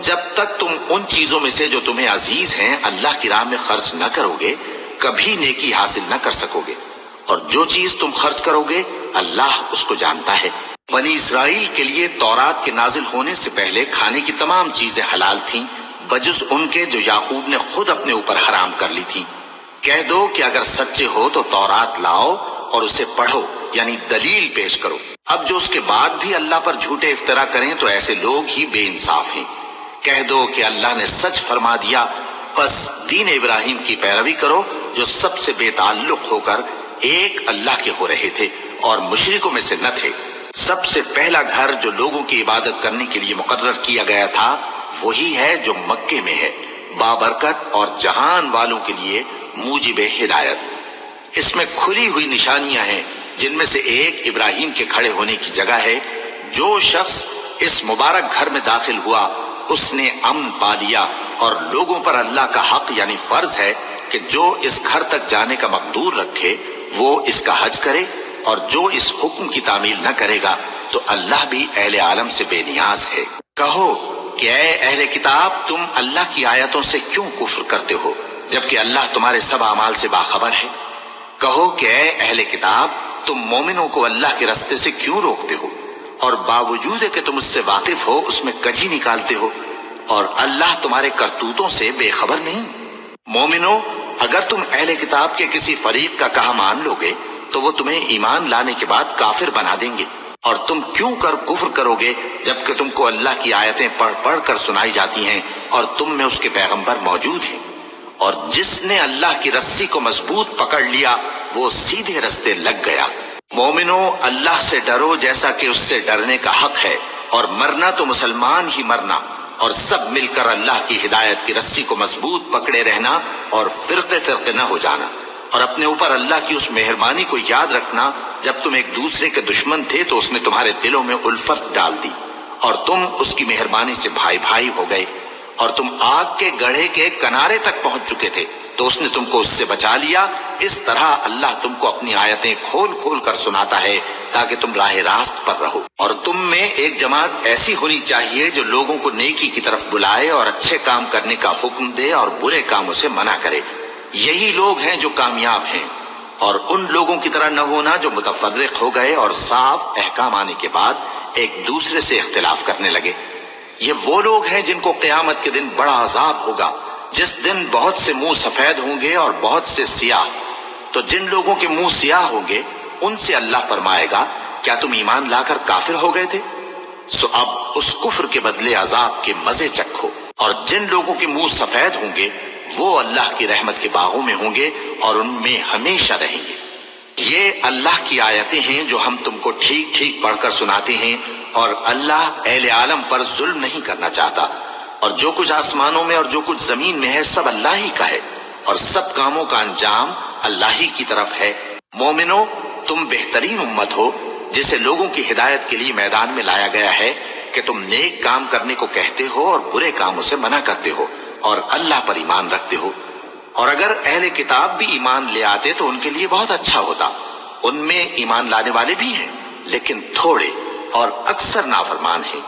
جب تک تم ان چیزوں میں سے جو تمہیں عزیز ہیں اللہ کی راہ میں خرچ نہ کرو گے کبھی نیکی حاصل نہ کر سکو گے، اور جو چیز تم خرچ کرو گے اللہ اس کو جانتا ہے۔ بنی اسرائیل کے لیے تورات کے نازل ہونے سے پہلے کھانے کی تمام چیزیں حلال تھیں بجز ان کے جو یعقوب نے خود اپنے اوپر حرام کر لی تھی۔ کہہ دو کہ اگر سچے ہو تو تورات لاؤ اور اسے پڑھو، یعنی دلیل پیش کرو۔ اب جو اس کے بعد بھی اللہ پر جھوٹے افطرا کریں تو ایسے لوگ ہی بے انصاف ہیں۔ کہہ دو کہ اللہ نے سچ فرما دیا، پس دین ابراہیم کی پیروی کرو جو سب سے بے تعلق ہو کر ایک اللہ کے ہو رہے تھے اور مشرکوں میں سے نہ تھے۔ سب سے پہلا گھر جو لوگوں کی عبادت کرنے کے لیے مقرر کیا گیا تھا وہی ہے جو مکے میں ہے، بابرکت اور جہان والوں کے لیے موجب ہدایت۔ اس میں کھلی ہوئی نشانیاں ہیں جن میں سے ایک ابراہیم کے کھڑے ہونے کی جگہ ہے۔ جو شخص اس مبارک گھر میں داخل ہوا اس نے امن پا لیا، اور لوگوں پر اللہ کا حق یعنی فرض ہے کہ جو اس گھر تک جانے کا مقدور رکھے وہ اس کا حج کرے، اور جو اس حکم کی تعمیل نہ کرے گا تو اللہ بھی اہل عالم سے بے نیاز ہے۔ کہو کہ اے اہل کتاب تم اللہ کی آیتوں سے کیوں کفر کرتے ہو جبکہ اللہ تمہارے سب اعمال سے باخبر ہے؟ کہو کہ اے اہل کتاب تم مومنوں کو اللہ کے راستے سے کیوں روکتے ہو، اور باوجود کہ تم اس سے واقف ہو اس میں کجی نکالتے ہو، اور اللہ تمہارے کرتوتوں سے بے خبر نہیں؟ مومنو، اگر تم اہل کتاب کے کسی فریق کا کہا مان لو گے تو وہ تمہیں ایمان لانے کے بعد کافر بنا دیں گے، اور تم کیوں کر کفر کرو گے جبکہ تم کو اللہ کی آیتیں پڑھ پڑھ کر سنائی جاتی ہیں اور تم میں اس کے پیغمبر موجود ہیں؟ اور جس نے اللہ کی رسی کو مضبوط پکڑ لیا وہ سیدھے رستے لگ گیا۔ مومنو، اللہ سے ڈرو جیسا کہ اس سے ڈرنے کا حق ہے، اور مرنا تو مسلمان ہی مرنا، اور سب مل کر اللہ کی ہدایت کی رسی کو مضبوط پکڑے رہنا اور فرقے فرقے نہ ہو جانا، اور اپنے اوپر اللہ کی اس مہربانی کو یاد رکھنا جب تم ایک دوسرے کے دشمن تھے تو اس نے تمہارے دلوں میں الفت ڈال دی اور تم اس کی مہربانی سے بھائی بھائی ہو گئے، اور تم آگ کے گڑھے کے کنارے تک پہنچ چکے تھے تو اس نے تم کو اس سے بچا لیا۔ اس طرح اللہ تم کو اپنی آیتیں کھول کھول کر سناتا ہے تاکہ تم راہ راست پر رہو۔ اور تم میں ایک جماعت ایسی ہونی چاہیے جو لوگوں کو نیکی کی طرف بلائے اور اچھے کام کرنے کا حکم دے اور برے کاموں سے منع کرے۔ یہی لوگ ہیں جو کامیاب ہیں، اور ان لوگوں کی طرح نہ ہونا جو متفرق ہو گئے اور صاف احکام آنے کے بعد ایک دوسرے سے اختلاف کرنے لگے۔ یہ وہ لوگ ہیں جن کو قیامت کے دن بڑا عذاب ہوگا، جس دن بہت سے منہ سفید ہوں گے اور بہت سے سیاہ۔ تو جن لوگوں کے منہ سیاہ ہوں گے ان سے اللہ فرمائے گا کیا تم ایمان لا کر کافر ہو گئے تھے؟ سو اب اس کفر کے بدلے عذاب کے مزے چکھو۔ اور جن لوگوں کے منہ سفید ہوں گے وہ اللہ کی رحمت کے باغوں میں ہوں گے اور ان میں ہمیشہ رہیں گے۔ یہ اللہ کی آیتیں ہیں جو ہم تم کو ٹھیک ٹھیک پڑھ کر سناتے ہیں، اور اللہ اہل عالم پر ظلم نہیں کرنا چاہتا، اور جو کچھ آسمانوں میں اور جو کچھ زمین میں ہے سب اللہ ہی کا ہے، اور سب کاموں کا انجام اللہ ہی کی طرف ہے۔ مومنو، تم بہترین امت ہو جسے لوگوں کی ہدایت کے لیے میدان میں لایا گیا ہے کہ تم نیک کام کرنے کو کہتے ہو اور برے کاموں سے منع کرتے ہو اور اللہ پر ایمان رکھتے ہو۔ اور اگر اہل کتاب بھی ایمان لے آتے تو ان کے لیے بہت اچھا ہوتا، ان میں ایمان لانے والے بھی ہیں لیکن تھوڑے اور اکثر نافرمان ہیں۔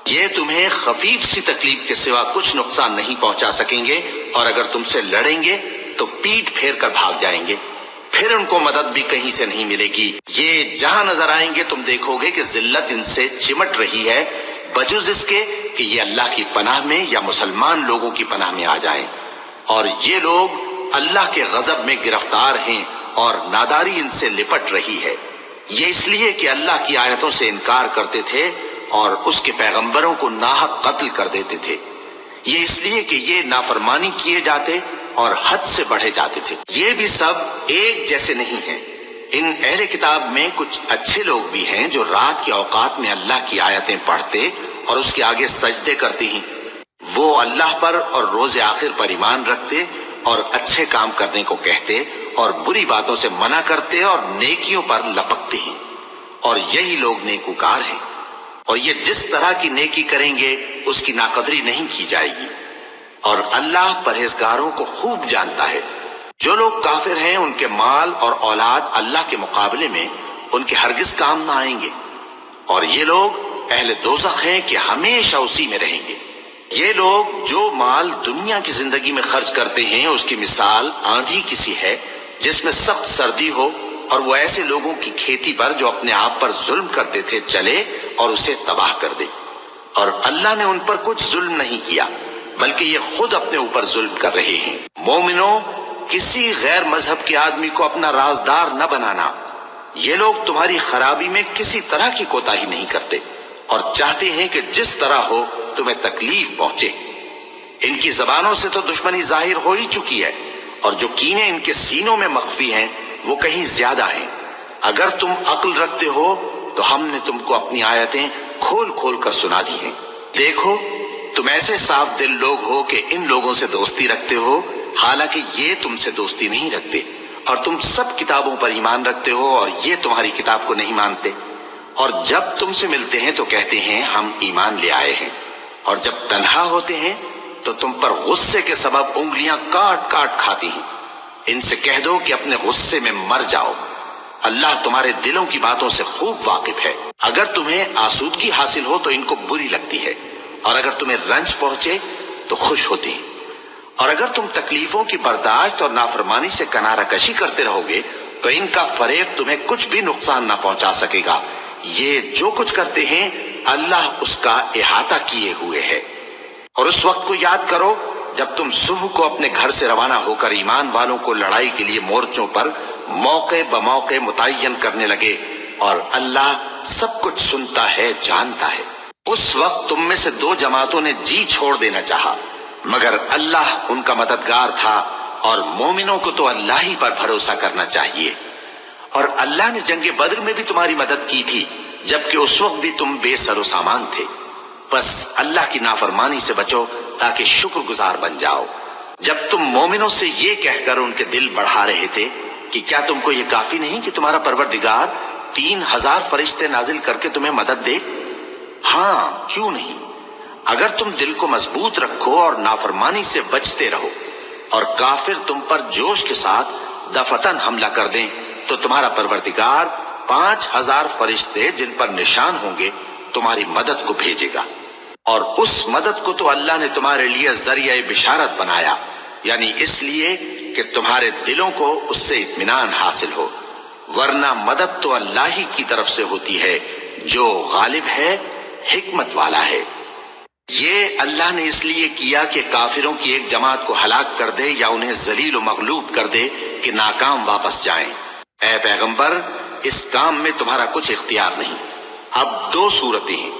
یہ تمہیں خفیف سی تکلیف کے سوا کچھ نقصان نہیں پہنچا سکیں گے، اور اگر تم سے لڑیں گے تو پیٹ پھیر کر بھاگ جائیں گے، پھر ان کو مدد بھی کہیں سے نہیں ملے گی۔ یہ جہاں نظر آئیں گے تم دیکھو گے کہ ذلت ان سے چمٹ رہی ہے بجز اس کے کہ یہ اللہ کی پناہ میں یا مسلمان لوگوں کی پناہ میں آ جائیں، اور یہ لوگ اللہ کے غضب میں گرفتار ہیں اور ناداری ان سے لپٹ رہی ہے۔ یہ اس لیے کہ اللہ کی آیتوں سے انکار کرتے تھے اور اس کے پیغمبروں کو ناحق قتل کر دیتے تھے۔ یہ اس لیے کہ یہ نافرمانی کیے جاتے اور حد سے بڑھے جاتے تھے۔ یہ بھی سب ایک جیسے نہیں ہیں۔ ان اہل کتاب میں کچھ اچھے لوگ بھی ہیں جو رات کے اوقات میں اللہ کی آیتیں پڑھتے اور اس کے آگے سجدے کرتے ہیں۔ وہ اللہ پر اور روز آخر پر ایمان رکھتے اور اچھے کام کرنے کو کہتے اور بری باتوں سے منع کرتے اور نیکیوں پر لپکتے ہیں، اور یہی لوگ نیکوکار ہیں۔ اور یہ جس طرح کی نیکی کریں گے اس کی ناقدری نہیں کی جائے گی، اور اللہ پرہیزگاروں کو خوب جانتا ہے۔ جو لوگ کافر ہیں ان کے مال اور اولاد اللہ کے مقابلے میں ان کے ہرگز کام نہ آئیں گے، اور یہ لوگ اہل دوزخ ہیں کہ ہمیشہ اسی میں رہیں گے۔ یہ لوگ جو مال دنیا کی زندگی میں خرچ کرتے ہیں اس کی مثال آندھی کسی ہے جس میں سخت سردی ہو، اور وہ ایسے لوگوں کی کھیتی پر جو اپنے آپ پر ظلم کرتے تھے چلے اور اسے تباہ کر دے۔ اور اللہ نے ان پر کچھ ظلم نہیں کیا بلکہ یہ خود اپنے اوپر ظلم کر رہے ہیں۔ مومنوں، کسی غیر مذہب کے آدمی کو اپنا رازدار نہ بنانا۔ یہ لوگ تمہاری خرابی میں کسی طرح کی کوتاہی نہیں کرتے اور چاہتے ہیں کہ جس طرح ہو تمہیں تکلیف پہنچے۔ ان کی زبانوں سے تو دشمنی ظاہر ہو ہی چکی ہے، اور جو کینے ان کے سینوں میں مخفی ہیں وہ کہیں زیادہ ہیں۔ اگر تم عقل رکھتے ہو تو ہم نے تم کو اپنی آیتیں کھول کھول کر سنا دی ہیں۔ دیکھو، تم ایسے صاف دل لوگ ہو کہ ان لوگوں سے دوستی رکھتے ہو، حالانکہ یہ تم سے دوستی نہیں رکھتے، اور تم سب کتابوں پر ایمان رکھتے ہو اور یہ تمہاری کتاب کو نہیں مانتے، اور جب تم سے ملتے ہیں تو کہتے ہیں ہم ایمان لے آئے ہیں، اور جب تنہا ہوتے ہیں تو تم پر غصے کے سبب انگلیاں کاٹ کاٹ کھاتی ہیں۔ ان سے کہہ دو کہ اپنے غصے میں مر جاؤ، اللہ تمہارے دلوں کی باتوں سے خوب واقف ہے۔ اگر تمہیں آسودگی حاصل ہو تو ان کو بری لگتی ہے، اور اگر تمہیں رنج پہنچے تو خوش ہوتی ہیں، اور اگر تم تکلیفوں کی برداشت اور نافرمانی سے کنارہ کشی کرتے رہو گے تو ان کا فریب تمہیں کچھ بھی نقصان نہ پہنچا سکے گا۔ یہ جو کچھ کرتے ہیں اللہ اس کا احاطہ کیے ہوئے ہے۔ اور اس وقت کو یاد کرو جب تم صبح کو اپنے گھر سے روانہ ہو کر ایمان والوں کو لڑائی کے لیے مورچوں پر موقع بموقع متعین کرنے لگے، اور اللہ سب کچھ سنتا ہے، جانتا ہے۔ اس وقت تم میں سے دو جماعتوں نے جی چھوڑ دینا چاہا، مگر اللہ ان کا مددگار تھا، اور مومنوں کو تو اللہ ہی پر بھروسہ کرنا چاہیے۔ اور اللہ نے جنگ بدر میں بھی تمہاری مدد کی تھی جبکہ اس وقت بھی تم بے سر و سامان تھے۔ بس اللہ کی نافرمانی سے بچو تاکہ شکر گزار بن جاؤ۔ جب تم مومنوں سے یہ کہہ کر ان کے دل بڑھا رہے تھے کہ کیا تم کو یہ کافی نہیں کہ تمہارا پروردگار 3000 فرشتے نازل کر کے تمہیں مدد دے؟ ہاں، کیوں نہیں؟ اگر تم دل کو مضبوط رکھو اور نافرمانی سے بچتے رہو، اور کافر تم پر جوش کے ساتھ دفتن حملہ کر دیں تو تمہارا پروردگار 5000 فرشتے جن پر نشان ہوں گے تمہاری مدد کو بھیجے گا، اور اس مدد کو تو اللہ نے تمہارے لیے ذریعہ بشارت بنایا، یعنی اس لیے کہ تمہارے دلوں کو اس سے اطمینان حاصل ہو، ورنہ مدد تو اللہ ہی کی طرف سے ہوتی ہے جو غالب ہے، حکمت والا ہے۔ یہ اللہ نے اس لیے کیا کہ کافروں کی ایک جماعت کو ہلاک کر دے یا انہیں ذلیل و مغلوب کر دے کہ ناکام واپس جائیں۔ اے پیغمبر، اس کام میں تمہارا کچھ اختیار نہیں۔ اب دو صورتیں ہیں،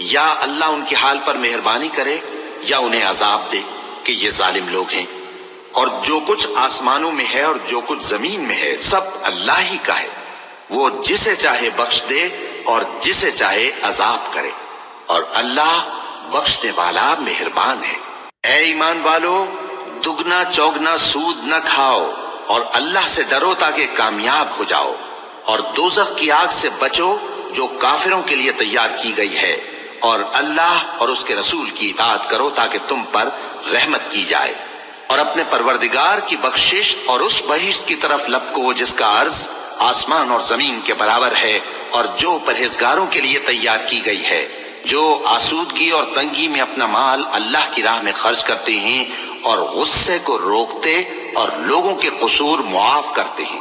یا اللہ ان کے حال پر مہربانی کرے یا انہیں عذاب دے کہ یہ ظالم لوگ ہیں، اور جو کچھ آسمانوں میں ہے اور جو کچھ زمین میں ہے سب اللہ ہی کا ہے، وہ جسے چاہے بخش دے اور جسے چاہے عذاب کرے، اور اللہ بخشنے والا مہربان ہے۔ اے ایمان والو، دگنا چوگنا سود نہ کھاؤ اور اللہ سے ڈرو تاکہ کامیاب ہو جاؤ، اور دوزخ کی آگ سے بچو جو کافروں کے لیے تیار کی گئی ہے، اور اللہ اور اس کے رسول کی اطاعت کرو تاکہ تم پر رحمت کی جائے، اور اپنے پروردگار کی بخشش اور اس بہشت کی طرف لپکو جس کا عرض آسمان اور زمین کے برابر ہے، اور جو پرہیزگاروں کے لیے تیار کی گئی ہے، جو آسودگی اور تنگی میں اپنا مال اللہ کی راہ میں خرچ کرتے ہیں اور غصے کو روکتے اور لوگوں کے قصور معاف کرتے ہیں،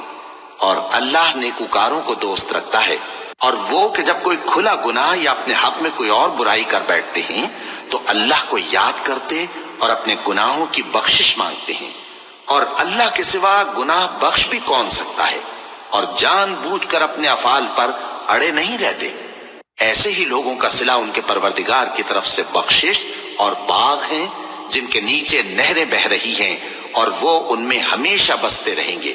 اور اللہ نیکوکاروں کو دوست رکھتا ہے۔ اور وہ کہ جب کوئی کھلا گناہ یا اپنے حق میں کوئی اور برائی کر بیٹھتے ہیں تو اللہ کو یاد کرتے اور اپنے گناہوں کی بخشش مانگتے ہیں، اور اللہ کے سوا گناہ بخش بھی کون سکتا ہے، اور جان بوجھ کر اپنے افعال پر اڑے نہیں رہتے۔ ایسے ہی لوگوں کا صلہ ان کے پروردگار کی طرف سے بخشش اور باغ ہیں جن کے نیچے نہریں بہہ رہی ہیں، اور وہ ان میں ہمیشہ بستے رہیں گے،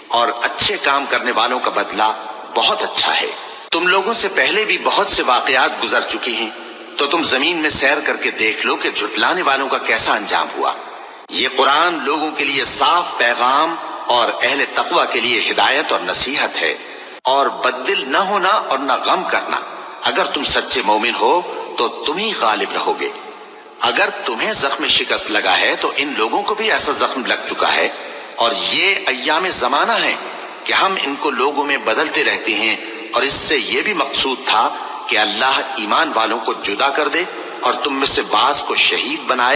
اور اچھے کام کرنے والوں کا بدلہ بہت اچھا ہے۔ تم لوگوں سے پہلے بھی بہت سے واقعات گزر چکے ہیں، تو تم زمین میں سیر کر کے دیکھ لو کہ جھٹلانے والوں کا کیسا انجام ہوا۔ یہ قرآن لوگوں کے لیے صاف پیغام اور اہل تقوی کے لیے ہدایت اور نصیحت ہے، اور بددل نہ ہونا اور نہ غم کرنا۔ اگر تم سچے مومن ہو تو تم ہی غالب رہو گے۔ اگر تمہیں زخم شکست لگا ہے تو ان لوگوں کو بھی ایسا زخم لگ چکا ہے، اور یہ ایام زمانہ ہے کہ ہم ان کو لوگوں میں بدلتے رہتے ہیں، اور اس سے یہ بھی مقصود تھا کہ اللہ ایمان والوں کو جدا کر دے اور تم میں سے بعض کو شہید بنایا